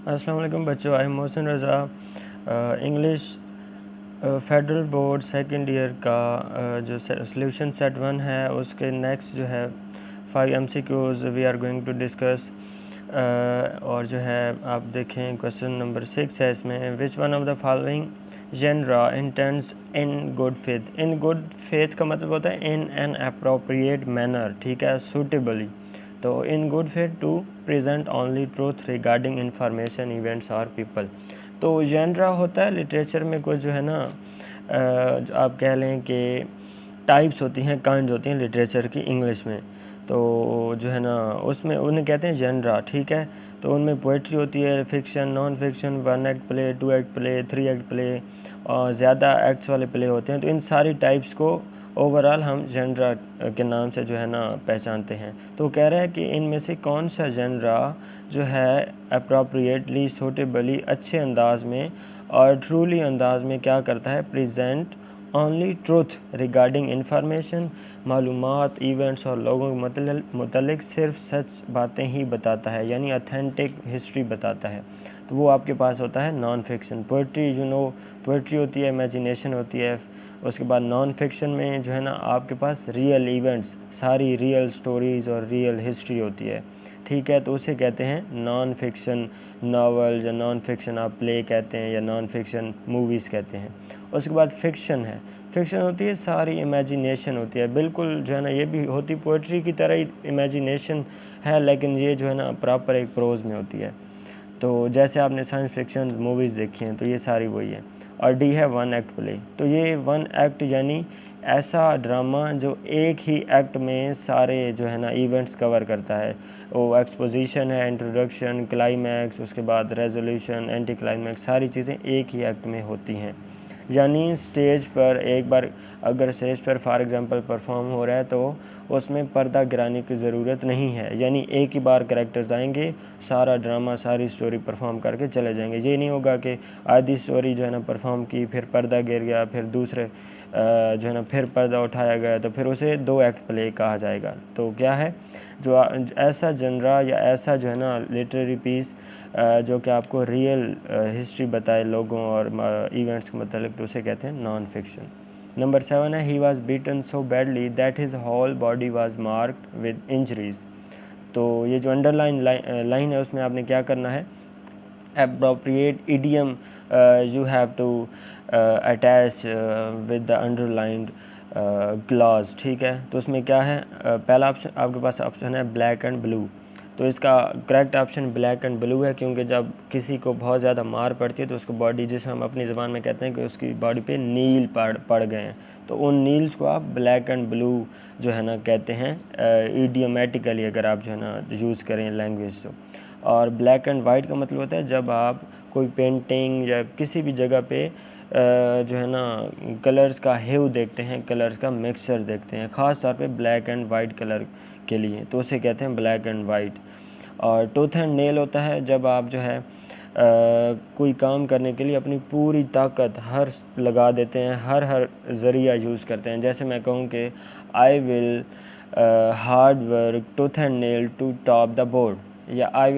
अस्सलाम वालेकुम बच्चों, I am Mohsin Raza. English federal board second year का जो सोल्यूशन सेट 1 है उसके नेक्स्ट जो है 5 MCQs we are going to discuss. और जो है आप देखें क्वेश्चन नंबर 6 है इसमें, which one of the following genre intends in good faith. In good faith का मतलब होता है इन एन अप्रोप्रिएट मैनर, ठीक है, सूटेबली। तो in good faith to present only truth regarding information events और पीपल। तो जेनरा होता है लिटरेचर में कुछ जो है ना आप कह लें कि टाइप्स होती हैं, काइंड होती हैं लिटरेचर की इंग्लिश में। तो जो है ना उसमें उन्हें कहते हैं जेनरा, ठीक है। तो उनमें पोइट्री होती है, fiction, non fiction, 1 act play, 2 act play, 3 act play और ज़्यादा एक्ट्स वाले प्ले होते हैं। तो इन सारी टाइप्स को ओवरऑल हम जेनरा के नाम से जो है ना पहचानते हैं। तो कह रहा है कि इनमें से कौन सा जेनरा जो है अप्रोप्रिएटली, सूटेबली, अच्छे अंदाज में और ट्रूली अंदाज में क्या करता है, present only truth regarding information, मालूमात, इवेंट्स और लोगों के मतलब सिर्फ सच बातें ही बताता है, यानी ऑथेंटिक हिस्ट्री बताता है। तो वो आपके पास होता है नॉन फिक्शन। पोइट्री पोइट्री होती है, इमेजिनेशन होती है। उसके बाद नॉन फिक्शन में जो है ना आपके पास रियल इवेंट्स, सारी रियल स्टोरीज़ और रियल हिस्ट्री होती है, ठीक है। तो उसे कहते हैं नॉन फिक्शन नावल, या नॉन फिक्शन आप प्ले कहते हैं, या नॉन फिक्शन मूवीज़ कहते हैं। उसके बाद फिक्शन है, फिक्शन होती है सारी इमेजिनेशन होती है, बिल्कुल जो है ना ये भी होती पोइट्री की तरह ही इमेजिनेशन है, लेकिन ये जो है ना प्रॉपर एक प्रोज में होती है। तो जैसे आपने साइंस फिक्शन मूवीज़ देखी हैं तो ये सारी वही है। और डी है 1 एक्ट प्ले। तो ये 1 एक्ट यानी ऐसा ड्रामा जो एक ही एक्ट में सारे जो है ना इवेंट्स कवर करता है। वो एक्सपोजिशन है, इंट्रोडक्शन, क्लाइमैक्स, उसके बाद रेजोल्यूशन, एंटी क्लाइमैक्स, सारी चीज़ें एक ही एक्ट में होती हैं। यानी स्टेज पर एक बार अगर स्टेज पर फॉर एग्ज़ाम्पल परफॉर्म हो रहा है तो उसमें पर्दा गिराने की ज़रूरत नहीं है, यानी एक ही बार कैरेक्टर्स आएंगे, सारा ड्रामा, सारी स्टोरी परफॉर्म करके चले जाएंगे। ये नहीं होगा कि आधी स्टोरी जो है ना परफॉर्म की, फिर पर्दा गिर गया, फिर दूसरे जो है ना फिर पर्दा उठाया गया, तो फिर उसे 2 एक्ट प्ले कहा जाएगा। तो क्या है जो ऐसा जनरा या ऐसा जो है ना लिटरेरी पीस जो कि आपको रियल हिस्ट्री बताए लोगों और इवेंट्स के मतलब, तो उसे कहते हैं नॉन फिक्शन। नंबर 7 है, he was beaten so badly that his whole body was marked with injuries. तो ये जो अंडरलाइन लाइन है उसमें आपने क्या करना है, appropriate idiom you have to attach with the underlined clause, ठीक है। तो उसमें क्या है, पहला ऑप्शन आपके पास ऑप्शन है ब्लैक एंड ब्लू। तो इसका correct option black and blue है, क्योंकि जब किसी को बहुत ज़्यादा मार पड़ती है तो उसको बॉडी, जिसे हम अपनी ज़बान में कहते हैं कि उसकी बॉडी पे नील पड़ गए हैं, तो उन नील्स को आप ब्लैक एंड ब्लू जो है ना कहते हैं इडियोमेटिकली, अगर आप जो है ना यूज़ करें लैंग्वेज। तो और ब्लैक एंड वाइट का मतलब होता है जब आप कोई पेंटिंग या किसी भी जगह पे जो है ना कलर्स का ह्यू देखते हैं, कलर्स का मिक्सचर देखते हैं, ख़ास तौर पे ब्लैक एंड वाइट कलर के लिए, तो उसे कहते हैं ब्लैक एंड वाइट। और टूथ एंड नेल होता है जब आप जो है कोई काम करने के लिए अपनी पूरी ताकत हर लगा देते हैं, हर ज़रिया यूज़ करते हैं। जैसे मैं कहूँ कि I will hard work tooth and nail to top the board, या I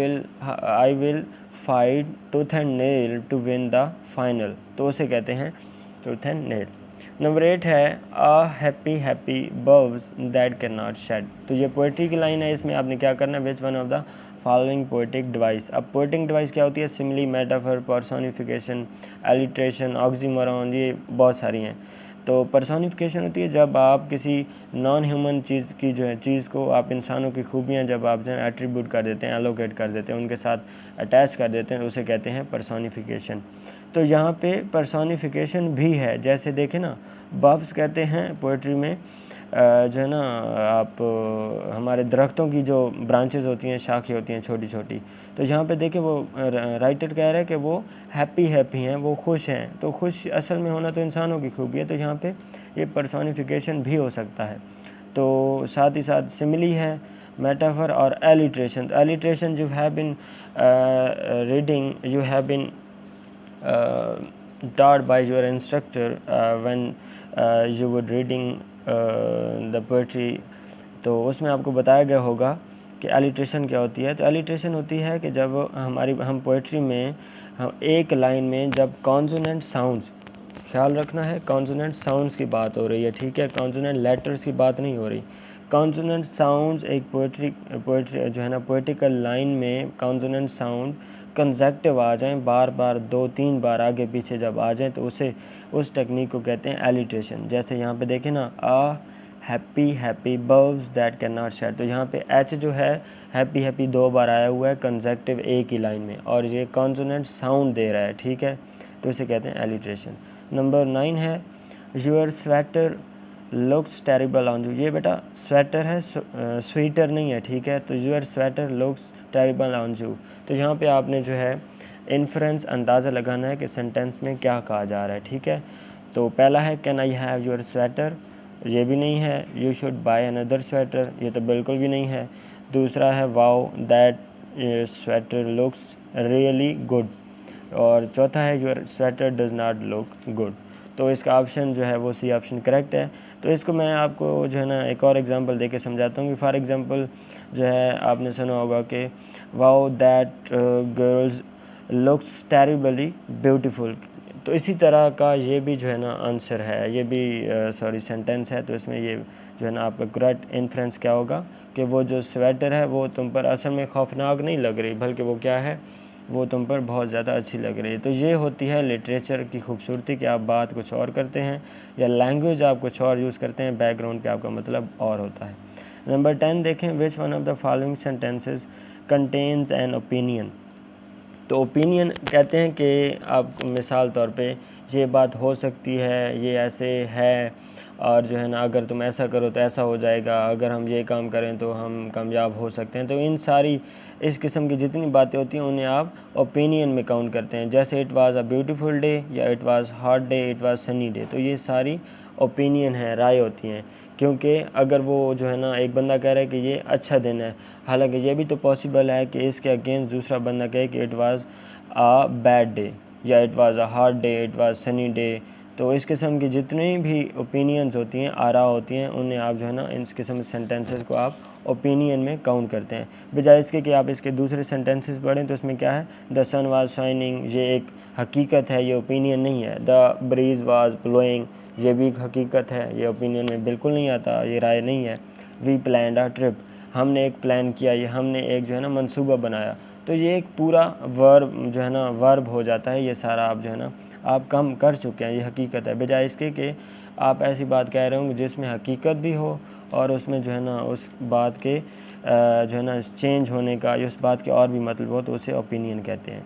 will fight tooth and nail to win the final, तो उसे कहते हैं टूथ एंड नेल। नंबर 8 है, a happy happy birds that can not shade. तो ये poetry की line है, इसमें आपने क्या करना है, विच one of the following poetic device. अब पोएटिक डिवाइस क्या होती है, simile, metaphor, personification, alliteration, oxymoron, ये बहुत सारी हैं। तो पर्सोनिफिकेशन होती है जब आप किसी नॉन ह्यूमन चीज़ की जो है चीज़ को आप इंसानों की खूबियाँ जब आप जो है एट्रीब्यूट कर देते हैं, एलोकेट कर देते हैं, उनके साथ अटैच कर देते हैं, तो उसे कहते हैं पर्सोनिफिकेशन। तो यहाँ पे पर्सोनिफिकेशन भी है, जैसे देखें ना बफ्स कहते हैं पोइट्री में जो है ना आप हमारे दरख्तों की जो ब्रांचेस होती हैं, शाखें होती हैं छोटी छोटी, तो यहाँ पे देखें वो राइटर कह रहा है कि वो हैप्पी हैं, वो खुश हैं। तो खुश असल में होना तो इंसानों की खूबी है, तो यहाँ पे ये पर्सोनिफिकेशन भी हो सकता है। तो साथ ही साथ सिमिली है, मेटाफर और alliteration. Alliteration you have been reading, you have been taught by your instructor when you were reading the poetry, तो उसमें आपको बताया गया होगा कि एलिट्रेशन क्या होती है। तो एलिट्रेशन होती है कि जब हम पोइट्री में हम एक लाइन में जब कॉन्सोनेंट साउंड्स, ख्याल रखना है कॉन्सोनेंट साउंड्स की बात हो रही है, ठीक है, कॉन्सोनेंट लेटर्स की बात नहीं हो रही। कॉन्सोनेंट साउंड्स एक पोइट्री जो है ना पोइटिकल लाइन में कॉन्सोनेंट साउंड कंसेक्टिव आ जाएं, बार बार 2-3 बार आगे पीछे जब आ जाएं, तो उस टेक्निक को कहते हैं एलिट्रेशन। जैसे यहाँ पे देखें ना, a happy happy birds that can not shade, तो यहाँ पे एच जो है हैप्पी हैप्पी 2 बार आया हुआ है कंसेक्टिव एक ही लाइन में, और ये कॉन्सोनेंट साउंड दे रहा है, ठीक है, तो इसे कहते हैं एलिट्रेशन। नंबर 9 है your sweater looks terrible on you. ये बेटा स्वेटर है, स्वेटर नहीं है, ठीक है, तो your sweater looks terrible on you. तो यहाँ पे आपने जो है इन्फ्रेंस अंदाज़ा लगाना है कि सेंटेंस में क्या कहा जा रहा है, ठीक है। तो पहला है can I have your sweater, ये भी नहीं है। You should by another sweater, ये तो बिल्कुल भी नहीं है। दूसरा है wow that sweater looks really good, और चौथा है your sweater does not look good. तो इसका ऑप्शन जो है वो सी ऑप्शन करेक्ट है। तो इसको मैं आपको जो है ना एक और एग्जांपल देके समझाता हूँ कि फॉर एग्जांपल जो है आपने सुना होगा कि wow that girls looks terribly beautiful. तो इसी तरह का ये भी जो है ना आंसर है, ये भी सॉरी सेंटेंस है। तो इसमें ये जो है ना आपका करेक्ट इन्फ्रेंस क्या होगा कि वो जो स्वेटर है वो तुम पर असल में खौफनाक नहीं लग रही, बल्कि वो क्या है, वो तुम पर बहुत ज़्यादा अच्छी लग रही है। तो ये होती है लिटरेचर की खूबसूरती कि आप बात कुछ और करते हैं या लैंग्वेज आप कुछ और यूज़ करते हैं, बैकग्राउंड पे आपका मतलब और होता है। नंबर 10 देखें, विच one of the following sentences contains an opinion. तो ओपिनियन कहते हैं कि आप मिसाल तौर पे ये बात हो सकती है, ये ऐसे है, और जो है ना अगर तुम ऐसा करो तो ऐसा हो जाएगा, अगर हम ये काम करें तो हम कामयाब हो सकते हैं। तो इन सारी इस किस्म की जितनी बातें होती हैं उन्हें आप ओपिनियन में काउंट करते हैं। जैसे it was a beautiful day, या it was hot day, it was sunny day, तो ये सारी ओपिनियन है, राय होती हैं। क्योंकि अगर वो जो है ना एक बंदा कह रहा है कि ये अच्छा दिन है, हालांकि ये भी तो पॉसिबल है कि इसके अगेंस्ट दूसरा बंदा कहे कि it was a bad day, या it was a hot day, it was sunny day. तो इस किस्म की जितनी भी ओपिनियंस होती हैं, आरा होती हैं, उन्हें आप जो है ना इस किस्म के सेंटेंसेस को आप ओपिनियन में काउंट करते हैं। बजाय इसके कि आप इसके दूसरे सेंटेंसेस पढ़ें तो इसमें क्या है, द सन वाज शाइनिंग, ये एक हकीकत है, ये ओपिनियन नहीं है। द ब्रीज वाज ब्लोइंग, ये भी एक हकीकत है, ये ओपिनियन में बिल्कुल नहीं आता, ये राय नहीं है। वी प्लान्ड अ ट्रिप, हमने एक प्लान किया, ये हमने एक जो है ना मंसूबा बनाया। तो ये एक पूरा वर्ब जो है ना वर्ब हो जाता है, ये सारा आप जो है ना आप काम कर चुके हैं, ये हकीकत है। बजाय इसके कि आप ऐसी बात कह रहे हो जिसमें हकीकत भी हो और उसमें जो है ना उस बात के जो है ना चेंज होने का या उस बात के और भी मतलब हो, तो उसे ओपिनियन कहते हैं।